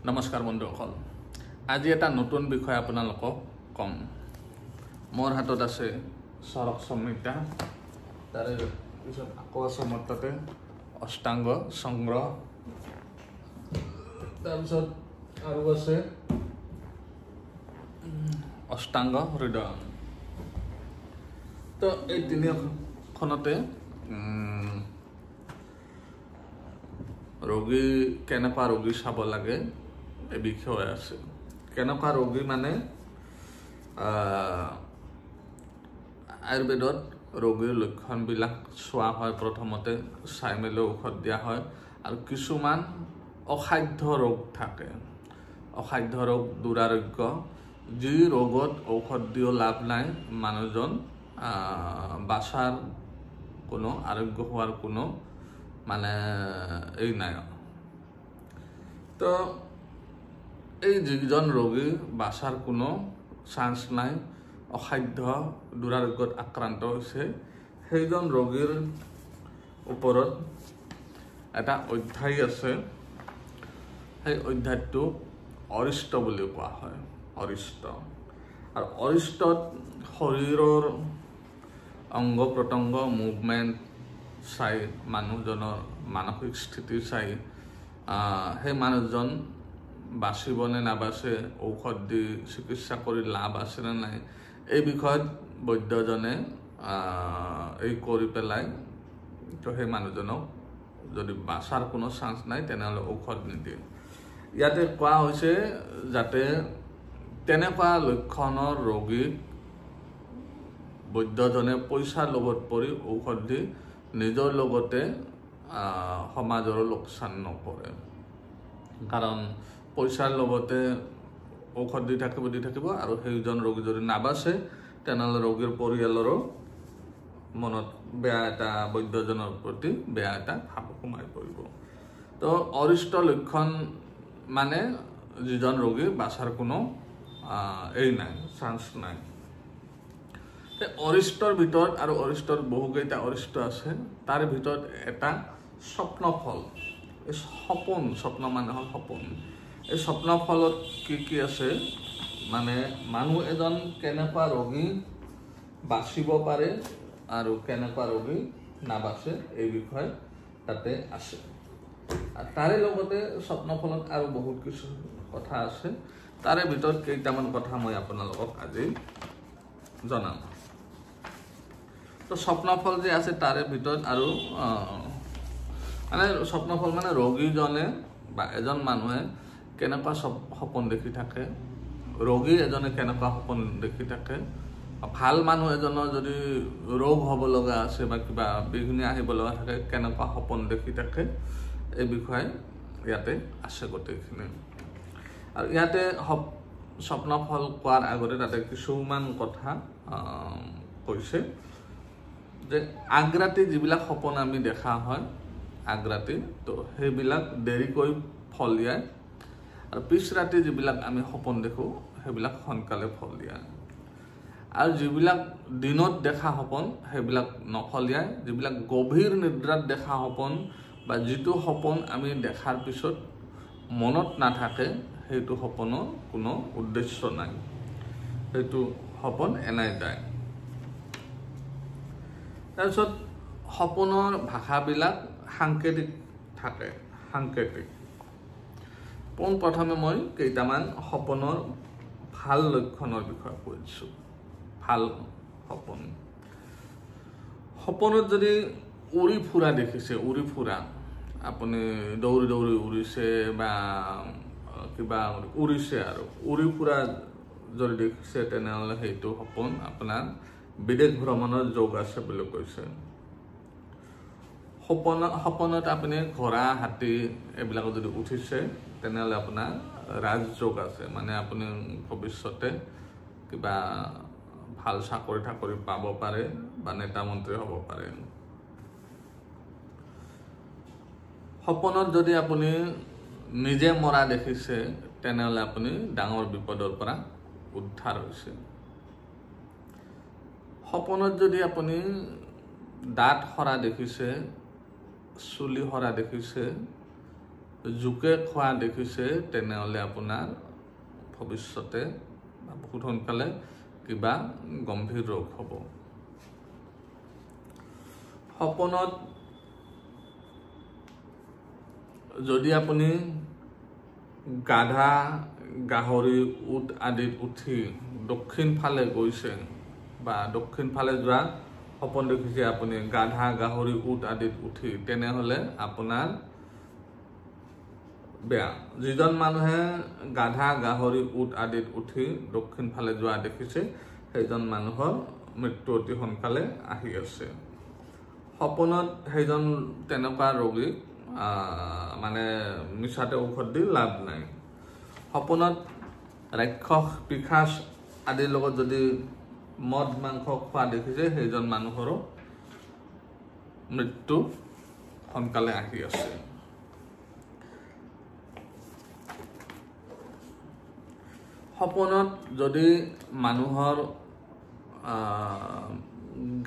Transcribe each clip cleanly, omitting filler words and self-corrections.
নমস্কাৰ বন্ধুসকল, আজি এটা নতুন বিষয় আপোনালোকক কম। মোৰ হাতত আছে চৰক সংহিতা, তাৰে পিছত আকৌ আছে মোৰ তাতে অষ্টাংগ সংগ্ৰহ, তাৰপিছত আৰু আছে অষ্টাংগ হৃদয়। তো এই তিনিখনতে ৰোগী কেনেকুৱা ৰোগী চাব লাগে এই বিষয়ে আছে। কেনেকুৱা ৰোগী মানে আয়ুৰ্বেদত ৰোগীৰ লক্ষণবিলাক চোৱা হয়, প্ৰথমতে চাই মেলি ঔষধ দিয়া হয়। আৰু কিছুমান অসাধ্য ৰোগ থাকে, অসাধ্য ৰোগ দুৰাৰোগ্য, যি ৰোগত ঔষধ দিও লাভ নাই, মানুহজন বাচাৰ কোনো আৰোগ্য হোৱাৰ কোনো মানে এই নাই। তো এই যিজন ৰোগী বাচাৰ কোনো চান্স নাই, অসাধ্য দুৰাৰোগ্যত আক্ৰান্ত হৈছে, সেইজন ৰোগীৰ ওপৰত এটা অধ্যায় আছে। সেই অধ্যায়টো অৰিষ্ট বুলি কোৱা হয়, অৰিষ্ট। আৰু অৰিষ্টত শৰীৰৰ অংগ প্ৰত্যংগ মুভমেণ্ট চাই, মানুহজনৰ মানসিক স্থিতি চাই, সেই মানুহজন বাচিবনে নাবাচে, ঔষধ দি চিকিৎসা কৰি লাভ আছে নে নাই, এই বিষয়ত বৈদ্যজনে এই কৰি পেলাই তো সেই মানুহজনক যদি বাচাৰ কোনো চান্স নাই তেনেহ'লে ঔষধ নিদিয়ে। ইয়াতে কোৱা হৈছে যাতে তেনেকুৱা লক্ষণৰ ৰোগীক বৈদ্যজনে পইচাৰ লগত পৰি ঔষধ দি নিজৰ লগতে সমাজৰ লোকচান নকৰে। কাৰণ পইচাৰ লগতে ঔষধ দি থাকিব আৰু সেইজন ৰোগী যদি নাবাচে তেনেহ'লে ৰোগীৰ পৰিয়ালৰো মনত বেয়া এটা, বৈদ্যজনৰ প্ৰতি বেয়া এটা ভাৱ সোমাই পৰিব। তো অৰিষ্ট লক্ষণ মানে যিজন ৰোগী বাচাৰ কোনো এই নাই, চান্স নাই। অৰিষ্টৰ ভিতৰত, আৰু অৰিষ্টৰ বহুকেইটা অৰিষ্ট আছে, তাৰ ভিতৰত এটা স্বপ্নফল। এই সপোন, স্বপ্ন মানে হ'ল সপোন। এই স্বপ্নফলত কি আছে মানে মানুহ এজন কেনেকুৱা ৰোগী বাচিব পাৰে আৰু কেনেকুৱা ৰোগী নাবাচে এই বিষয়ে তাতে আছে। আৰু তাৰে লগতে স্বপ্নফলত আৰু বহুত কিছু কথা আছে, তাৰে ভিতৰত কেইটামান কথা মই আপোনালোকক আজি জনাম। তো স্বপ্নফল যে আছে তাৰে ভিতৰত আৰু মানে স্বপ্নফল মানে ৰোগীজনে বা এজন মানুহে কেনেকুৱা সপোন দেখি থাকে, ৰোগী এজনে কেনেকুৱা সপোন দেখি থাকে, ভাল মানুহ এজনৰ যদি ৰোগ হ'ব লগা আছে বা কিবা বিঘিনি আহিব লগা থাকে কেনেকুৱা সপোন দেখি থাকে, এই বিষয়ে ইয়াতে আছে গোটেইখিনি। আৰু ইয়াতে স্বপ্নফল কোৱাৰ আগতে তাতে কিছুমান কথা কৈছে যে আগৰাতি যিবিলাক সপোন আমি দেখা হয় আগৰাতি, তো সেইবিলাক দেৰিকৈ ফল দিয়ায়, আৰু পিছ ৰাতি যিবিলাক আমি সপোন দেখোঁ সেইবিলাক সোনকালে ফল দিয়ায়। আৰু যিবিলাক দিনত দেখা সপোন সেইবিলাক নফলিয়ায়। যিবিলাক গভীৰ নিদ্ৰাত দেখা সপোন বা যিটো সপোন আমি দেখাৰ পিছত মনত নাথাকে, সেইটো সপোনৰ কোনো উদ্দেশ্য নাই, সেইটো সপোন এনাই যায়। তাৰপিছত সপোনৰ ভাষাবিলাক সাংকেতিক থাকে, সাংকেতিক। পোনপ্ৰথমে মই কেইটামান সপোনৰ ভাল লক্ষণৰ বিষয়ে কৈ দিছোঁ। ভাল সপোন, সপোনত যদি উৰি ফুৰা দেখিছে, উৰি ফুৰা, আপুনি দৌৰি দৌৰি উৰিছে বা কিবা উৰিছে, আৰু উৰি ফুৰা যদি দেখিছে তেনেহ'লে সেইটো সপোন আপোনাৰ বিদেশ ভ্ৰমণৰ যোগ আছে বুলি কৈছে। সপোনত আপুনি ঘোঁৰা, হাতী এইবিলাক যদি উঠিছে তেনেহ'লে আপোনাৰ ৰাজযোগ আছে, মানে আপুনি ভৱিষ্যতে কিবা ভাল চাকৰি পাব পাৰে বা নেতা মন্ত্ৰী হ'ব পাৰে। সপোনত যদি আপুনি নিজে মৰা দেখিছে তেনেহ'লে আপুনি ডাঙৰ বিপদৰ পৰা উদ্ধাৰ হৈছে। সপোনত যদি আপুনি দাঁত সৰা দেখিছে, চুলি সৰা দেখিছে, জোকে খোৱা দেখিছে তেনেহ'লে আপোনাৰ ভৱিষ্যতে বহুত সোনকালে কিবা গম্ভীৰ ৰোগ হ'ব। সপোনত যদি আপুনি গাধা গাহৰি উট আদিত উঠি দক্ষিণ ফালে গৈছে বা দক্ষিণ ফালে যোৱা সপোন দেখিছে আপুনি গাধা গাহৰি উট আদিত উঠি তেনেহ'লে আপোনাৰ বেয়া। যিজন মানুহে গাধা গাহৰি উট আদিত উঠি দক্ষিণ ফালে যোৱা দেখিছে সেইজন মানুহৰ মৃত্যু অতি সোনকালে আহি আছে। সপোনত সেইজন তেনেকুৱা ৰোগীক মানে মিছাতে ঔষধ দি লাভ নাই। সপোনত ৰাক্ষস পিশাচ আদিৰ লগত যদি মদ মাংস খোৱা দেখিছে সেইজন মানুহৰো মৃত্যু সোনকালে আহি আছে। সপোনত যদি মানুহৰ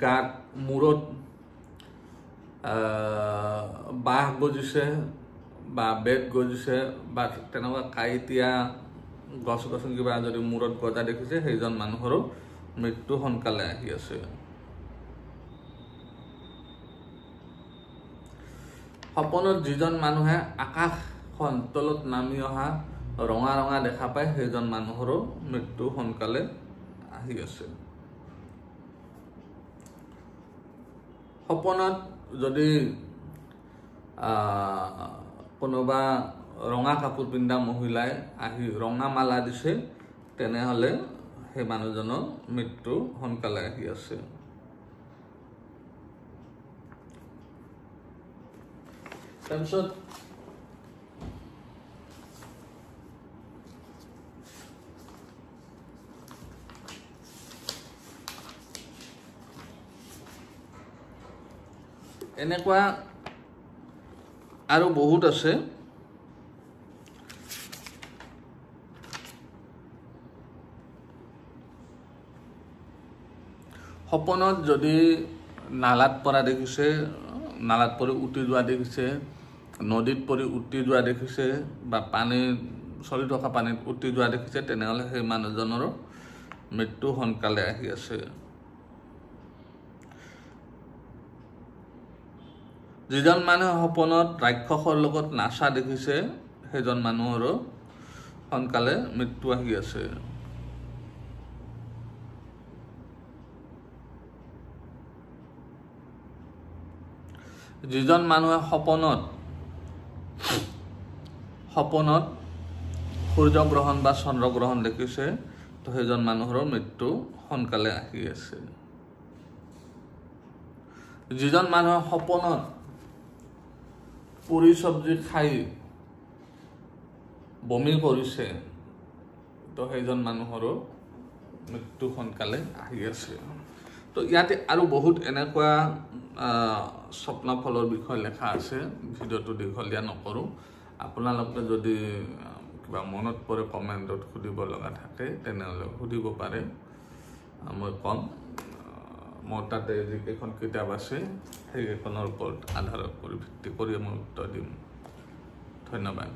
গাত মূৰত বাঁহ গজিছে বা বেত গজিছে বা তেনেকুৱা কাঁইটীয়া গছ গছনি কিবা যদি মূৰত গজা দেখিছে সেইজন মানুহৰো মৃত্যু সোনকালে আহি আছে। সপোনত যিজন মানুহে আকাশখন তলত নামি অহা ৰঙা ৰঙা দেখা পায় সেইজন মানুহৰো মৃত্যু সোনকালে আহি আছে। সপোনত যদি কোনোবা ৰঙা কাপোৰ পিন্ধা মহিলাই আহি ৰঙা মালা দিছে তেনেহ'লে সেই মানুহজনৰ মৃত্যু সোনকালে আহি আছে। তাৰপিছত এনেকুৱা আৰু বহুত আছে। সপোনত যদি নালাত পৰা দেখিছে, নালাত পৰি উটি যোৱা দেখিছে, নদীত পৰি উটি যোৱা দেখিছে বা পানীত চলি থকা পানীত উটি যোৱা দেখিছে তেনেহ'লে সেই মানুহজনৰো মৃত্যু সোনকালে আহি আছে। যিজন মানুহে সপোনত ৰাক্ষসৰ লগত নাচা দেখিছে সেইজন মানুহৰো সোনকালে মৃত্যু আহি আছে। যিজন মানুহে সপোনত সূৰ্যগ্ৰহণ বা চন্দ্ৰগ্ৰহণ দেখিছে তো সেইজন মানুহৰো মৃত্যু সোনকালে আহি আছে। যিজন মানুহে সপোনত পুৰি চব্জি খাই বমি কৰিছে তো সেইজন মানুহৰো মৃত্যু সোনকালে আহি আছে। তো ইয়াতে আৰু বহুত এনেকুৱা স্বপ্নফলৰ বিষয়ে লেখা আছে। ভিডিঅ'টো দীঘলীয়া নকৰোঁ। আপোনালোকে যদি কিবা মনত পৰে কমেণ্টত সুধিব লগা থাকে তেনেহ'লে সুধিব পাৰে, মই ক'ম। মোৰ তাতে যিকেইখন কিতাপ আছে সেইকেইখনৰ ওপৰত আধাৰত কৰি ভিত্তি কৰি মই উত্তৰ দিম। ধন্যবাদ।